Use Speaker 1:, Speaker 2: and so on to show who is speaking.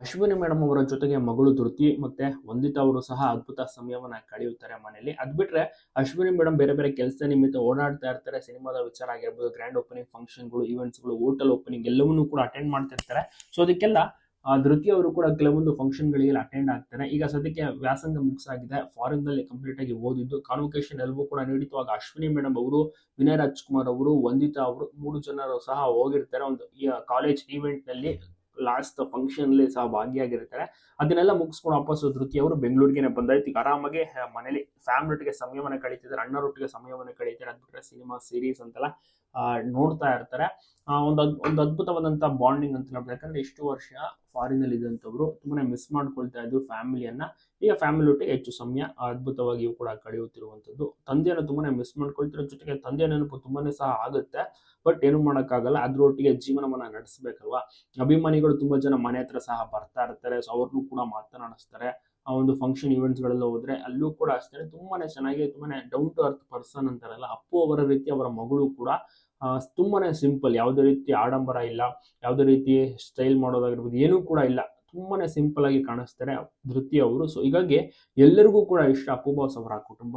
Speaker 1: Ashwini madam ಅವರ ಜೊತೆಗೆ ಮಗಳು ಧೃತಿ ಮತ್ತೆ ವಂದಿತಾ ಅವರು ಸಹ ಅದ್ಭುತ ಸಮಯವನ್ನ ಕಳೆಯುತ್ತಾರೆ ಮನೆಯಲ್ಲಿ. ಅದ್ ಬಿಟ್ರೆ ಅಶ್ವಿನಿ ಮೇಡಮ್ ಬೇರೆ ಬೇರೆ ಕೆಲಸ ನಿಮಿತ್ತ ಓಡಾಡ್ತಾ ಇರ್ತಾರೆ. ಸಿನಿಮಾದ ವಿಚಾರ ಆಗಿರ್ಬೋದು, ಗ್ರ್ಯಾಂಡ್ ಓಪನಿಂಗ್ ಫಂಕ್ಷನ್ಗಳು, ಈವೆಂಟ್ಸ್ಗಳು, ಹೋಟೆಲ್ ಓಪನಿಂಗ್ ಎಲ್ಲವನ್ನೂ ಕೂಡ ಅಟೆಂಡ್ ಮಾಡ್ತಿರ್ತಾರೆ. ಸೊ ಅದಕ್ಕೆಲ್ಲ ಧೃತಿ ಅವರು ಕೂಡ ಕೆಲವೊಂದು ಫಂಕ್ಷನ್ಗಳಿಗೆ ಅಟೆಂಡ್ ಆಗ್ತಾರೆ. ಈಗ ಸದ್ಯಕ್ಕೆ ವ್ಯಾಸಂಗ ಮುಗಿಸಾಗಿದೆ, ಫಾರಿನ್ ನಲ್ಲಿ ಕಂಪ್ಲೀಟ್ ಆಗಿ ಓದಿದ್ದು, ಕಾನ್ವೊಕೇಶನ್ ಎಲ್ಲವೂ ಕೂಡ ನೀಡಿತು. ಆಗ ಅಶ್ವಿನಿ ಮೇಡಮ್ ಅವರು, ವಿನಯ್ ರಾಜ್ಕುಮಾರ್ ಅವರು, ವಂದಿತಾ ಅವರು 3 ಜನರು ಸಹ ಹೋಗಿರ್ತಾರೆ ಒಂದು ಕಾಲೇಜ್ ಈವೆಂಟ್ ನಲ್ಲಿ. ಲಾಸ್ಟ್ ಫಂಕ್ಷನ್ ಅಲ್ಲಿ ಸಹ ಭಾಗಿಯಾಗಿರ್ತಾರೆ. ಅದನ್ನೆಲ್ಲ ಮುಗಿಸ್ಕೊಂಡು ವಾಪಸ್ ಧೃತಿ ಅವರು ಬೆಂಗಳೂರಿಗೆ ಬಂದಾಯ್ತು. ಈಗ ಆರಾಮಾಗಿ ಮನೇಲಿ ಫ್ಯಾಮಿಲಿ ಒಟ್ಟಿಗೆ ಸಮಯವನ್ನು ಕಳೀತಿದ್ದಾರೆ, ಅಣ್ಣರೊಟ್ಟಿಗೆ ಸಮಯವನ್ನು ಕಳೀತಾರೆ. ಅದ್ಬಿಟ್ರೆ ಸಿನಿಮಾ ಸೀರೀಸ್ ಅಂತೆಲ್ಲ ನೋಡ್ತಾ ಇರ್ತಾರೆ. ಒಂದು ಅದ್ಭುತವಾದಂತಹ ಬಾಂಡಿಂಗ್ ಅಂತ ಹೇಳ್ಬೋದು. ಯಾಕಂದ್ರೆ ಇಷ್ಟು ವರ್ಷ ಫಾರಿನ್ ಅಲ್ಲಿ ಇದ್ದಂಥವ್ರು ತುಂಬಾನೇ ಮಿಸ್ ಮಾಡ್ಕೊಳ್ತಾ ಇದ್ರು ಫ್ಯಾಮಿಲಿಯನ್ನ. ಈಗ ಫ್ಯಾಮಿಲಿ ಒಟ್ಟಿಗೆ ಹೆಚ್ಚು ಸಮಯ ಅದ್ಭುತವಾಗಿಯೂ ಕೂಡ ಕಳೆಯುತ್ತಿರುವಂತದ್ದು. ತಂದೆಯನ್ನು ತುಂಬಾನೇ ಮಿಸ್ ಮಾಡ್ಕೊಳ್ತಿರೋ ಜೊತೆಗೆ ತಂದೆಯ ನೆನಪು ತುಂಬಾನೇ ಸಹ ಆಗುತ್ತೆ. ಬಟ್ ಏನು ಮಾಡೋಕ್ಕಾಗಲ್ಲ, ಅದ್ರೊಟ್ಟಿಗೆ ಜೀವನವನ್ನ ನಡೆಸಬೇಕಲ್ವಾ. ಅಭಿಮಾನಿಗಳು ತುಂಬಾ ಜನ ಮನೆ ಹತ್ರ ಸಹ ಬರ್ತಾ ಇರ್ತಾರೆ. ಸೊ ಅವ್ರನ್ನೂ ಕೂಡ ಮಾತನಾಡಿಸ್ತಾರೆ. ಆ ಒಂದು ಫಂಕ್ಷನ್ ಈವೆಂಟ್ಸ್ ಗಳೆಲ್ಲ ಹೋದ್ರೆ ಅಲ್ಲೂ ಕೂಡ ಅಷ್ಟೇ ತುಂಬಾನೇ ಚೆನ್ನಾಗಿ, ತುಂಬಾನೇ ಡೌನ್ ಟು ಅರ್ತ್ ಪರ್ಸನ್ ಅಂತಾರಲ್ಲ, ಅಪ್ಪು ಅವರ ರೀತಿ ಅವರ ಮಗಳು ಕೂಡ ತುಂಬಾನೇ ಸಿಂಪಲ್. ಯಾವುದೇ ರೀತಿ ಆಡಂಬರ ಇಲ್ಲ, ಯಾವುದೇ ರೀತಿ ಸ್ಟೈಲ್ ಮಾಡೋದಾಗಿರ್ಬೋದು, ಏನೂ ಕೂಡ ಇಲ್ಲ. ತುಂಬಾನೇ ಸಿಂಪಲ್ ಆಗಿ ಕಾಣಿಸ್ತಾರೆ ಧೃತಿ ಅವರು. ಸೊ ಹೀಗಾಗಿ ಎಲ್ಲರಿಗೂ ಕೂಡ ಇಷ್ಟ ಅಪ್ಪು ಬಾಸ್ ಅವರ ಕುಟುಂಬ.